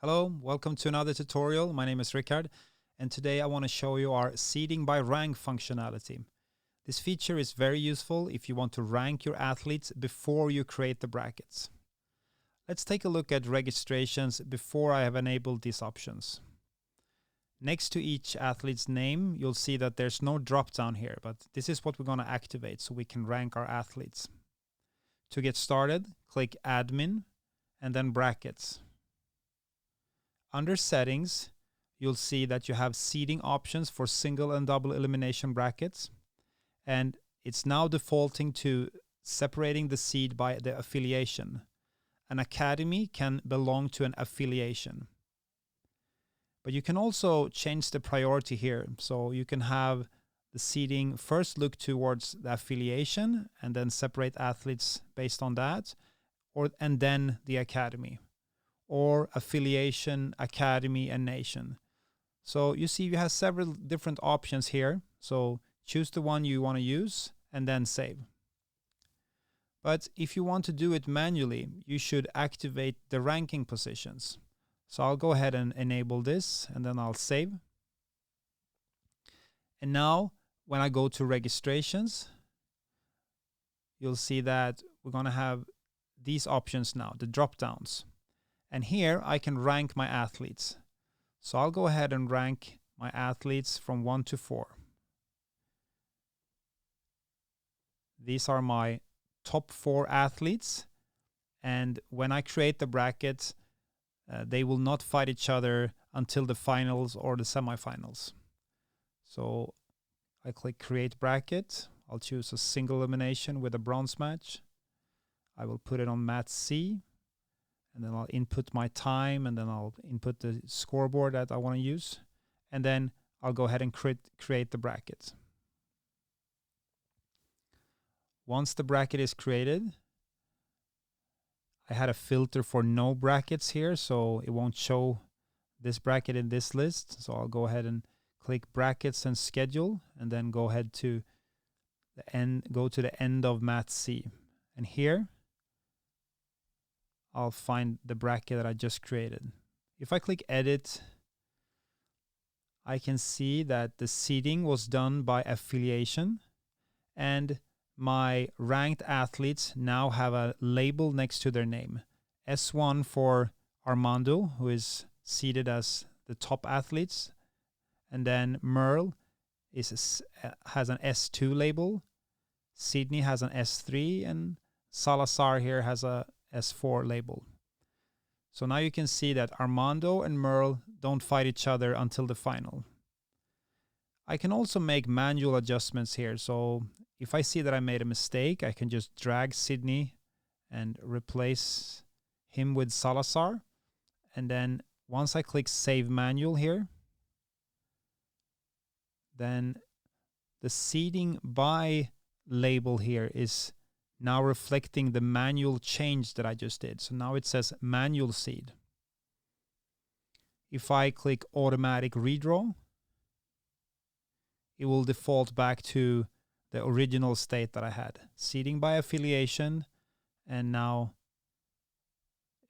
Hello, welcome to another tutorial. My name is Rickard, and today I want to show you our seeding by rank functionality. This feature is very useful if you want to rank your athletes before you create the brackets. Let's take a look at registrations before I have enabled these options. Next to each athlete's name, you'll see that there's no drop-down here, but this is what we're going to activate so we can rank our athletes. To get started, click Admin and then Brackets. Under Settings, you'll see that you have seeding options for single and double elimination brackets, and it's now defaulting to separating the seed by the affiliation. An academy can belong to an affiliation. But you can also change the priority here, so you can have the seeding first look towards the affiliation and then separate athletes based on that, and then the academy, or affiliation, academy, and nation. So you see you have several different options here. So choose the one you want to use and then save. But if you want to do it manually, you should activate the ranking positions. So I'll go ahead and enable this and then I'll save. And now when I go to registrations, you'll see that we're going to have these options now, the drop downs. And here I can rank my athletes. So I'll go ahead and rank my athletes from 1 to 4. These are my top 4 athletes. And when I create the bracket, they will not fight each other until the finals or the semifinals. So I click Create Bracket. I'll choose a single elimination with a bronze match. I will put it on mat C. And then I'll input my time, and then I'll input the scoreboard that I want to use. And then I'll go ahead and create the bracket. Once the bracket is created, I had a filter for no brackets here, so it won't show this bracket in this list. So I'll go ahead and click Brackets and Schedule, and then go ahead to the end, go to the end of mat C. And here, I'll find the bracket that I just created. If I click Edit, I can see that the seeding was done by affiliation, and my ranked athletes now have a label next to their name. S1 for Armando, who is seeded as the top athletes, and then Merle has an S2 label, Sydney has an S3, and Salazar here has a S4 label. So now you can see that Armando and Merle don't fight each other until the final. I can also make manual adjustments here. So if I see that I made a mistake, I can just drag Sydney and replace him with Salazar. And then once I click Save Manual here, then the seeding by label here is now reflecting the manual change that I just did. So now it says manual seed. If I click automatic redraw, it will default back to the original state that I had. Seeding by affiliation, and now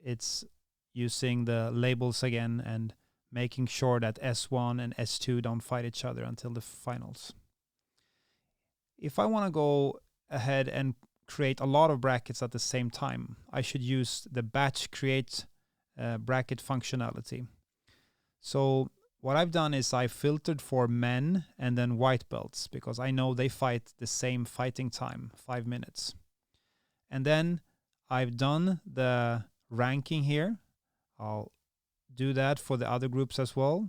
it's using the labels again and making sure that S1 and S2 don't fight each other until the finals. If I want to go ahead and create a lot of brackets at the same time, I should use the batch create bracket functionality. So what I've done is I filtered for men and then white belts because I know they fight the same fighting time, 5 minutes. And then I've done the ranking here. I'll do that for the other groups as well.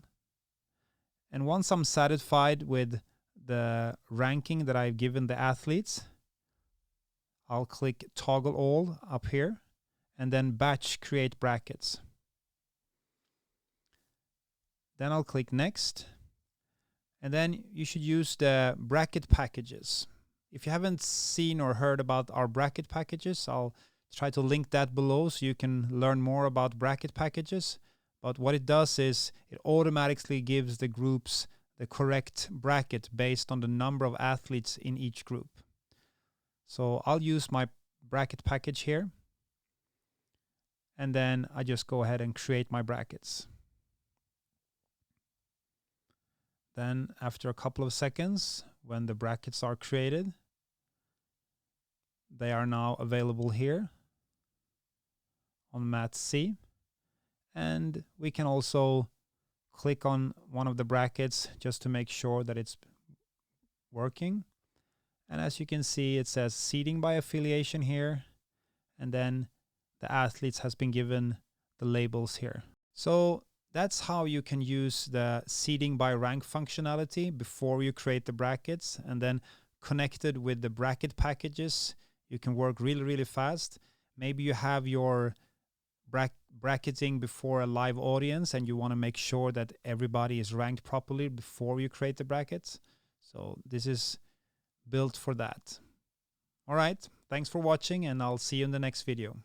And once I'm satisfied with the ranking that I've given the athletes, I'll click Toggle All up here and then Batch Create Brackets. Then I'll click Next. And then you should use the bracket packages. If you haven't seen or heard about our bracket packages, I'll try to link that below so you can learn more about bracket packages. But what it does is it automatically gives the groups the correct bracket based on the number of athletes in each group. So I'll use my bracket package here. and then I just go ahead and create my brackets. Then after a couple of seconds, when the brackets are created, they are now available here on mat C. And we can also click on one of the brackets just to make sure that it's working. And as you can see, it says seeding by affiliation here, and then the athletes has been given the labels here. So that's how you can use the seeding by rank functionality before you create the brackets, and then connected with the bracket packages, you can work really, really fast. Maybe you have your bracketing before a live audience and you want to make sure that everybody is ranked properly before you create the brackets. So this is built for that. All right, thanks for watching, and I'll see you in the next video.